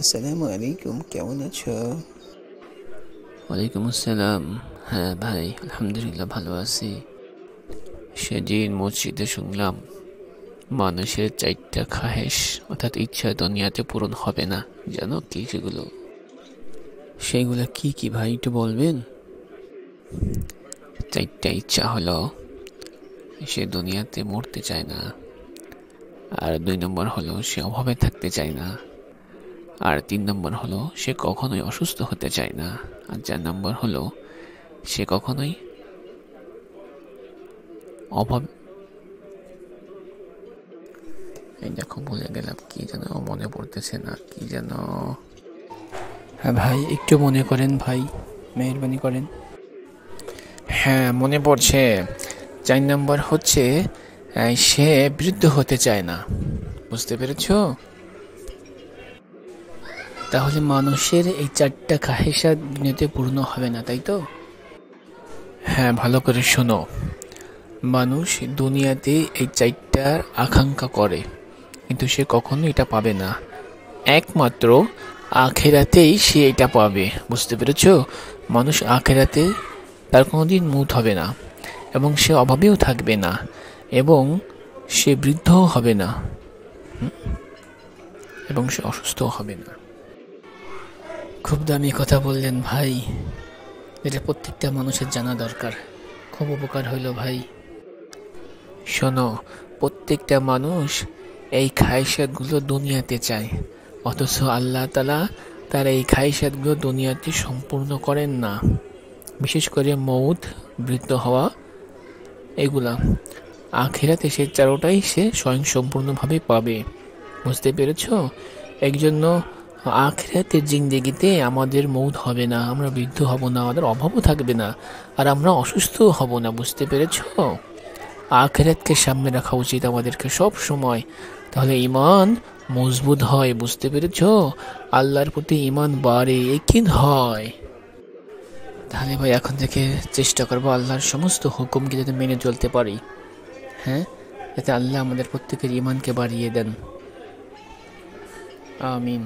আসসালামু আলাইকুম, কেমন আছো? ওয়ালাইকুম আসসালাম। হ্যাঁ ভাই, আলহামদুলিল্লাহ ভালো আছি। সেদিন মসজিদে শুনলাম মানুষের 4টা খাহেশ অর্থাৎ ইচ্ছা দুনিয়াতে পূরণ হবে না। জানো কি সেগুলো? সেইগুলো কি কি ভাই একটু বলবেন? 4টা ইচ্ছা হলো, সে দুনিয়াতে মরতে চায় না। আর 2 নম্বর হলো সে অভাবে থাকতে চায় না। আর 3 নম্বর হলো সে কখনোই অসুস্থ হতে চায় না। আর 4 নম্বর হলো সে কখনোই অভাব এই দেখো ভুলে গেলাম কি যেন, মনে পড়তেছে না কি যেন। হ্যাঁ ভাই, একটু মনে করেন ভাই, মেহরবানি করেন। হ্যাঁ মনে পড়ছে। 4 নম্বর হচ্ছে সে বৃদ্ধ হতে চায় না। বুঝতে পেরেছো? তাহলে মানুষের এই 4টা খাহেশা দুনিয়াতে পূর্ণ হবে না, তাই তো? হ্যাঁ ভালো করে শোনো। মানুষ দুনিয়াতে এই 4টার আকাঙ্ক্ষা করে, কিন্তু সে কখনো এটা পাবে না। একমাত্র আখেরাতেই সে এটা পাবে। বুঝতে পেরেছো? মানুষ আখেরাতে তার কোনোদিন মূত হবে না, এবং সে অভাবেও থাকবে না, এবং সে বৃদ্ধও হবে না, এবং সে অসুস্থও হবে না। খুব দামি কথা বললেন ভাই, এটা প্রত্যেকটা মানুষের জানা দরকার। খুব উপকার হইল ভাই। শোনো, প্রত্যেকটা মানুষ এই খায়সাতগুলো দুনিয়াতে চায়, অথচ আল্লাহ তাআলা তার এই খায়সাতগুলো দুনিয়াতে সম্পূর্ণ করেন না। বিশেষ করে মৌত, বৃদ্ধ হওয়া, এগুলা আখিরাতে সে চারোটাই সে স্বয়ং সম্পূর্ণভাবে পাবে। বুঝতে পেরেছ? এই জন্য আখিরাতের জিন্দেগিতে আমাদের মৌত হবে না, আমরা বৃদ্ধ হব না, আমাদের অভাবও থাকবে না, আর আমরা অসুস্থও হব না। বুঝতে পেরেছ? আখিরাতকে সামনে রাখা উচিত আমাদেরকে সব সময়, তাহলে ঈমান মজবুত হয়। বুঝতে পেরেছ? আল্লাহর প্রতি ঈমান বাড়ে, ইয়াকিন হয়। তাহলে ভাই এখন থেকে চেষ্টা করবো আল্লাহর সমস্ত হুকুমকে যাতে মেনে চলতে পারি। হ্যাঁ, যাতে আল্লাহ আমাদের প্রত্যেকের ঈমানকে বাড়িয়ে দেন। আমিন।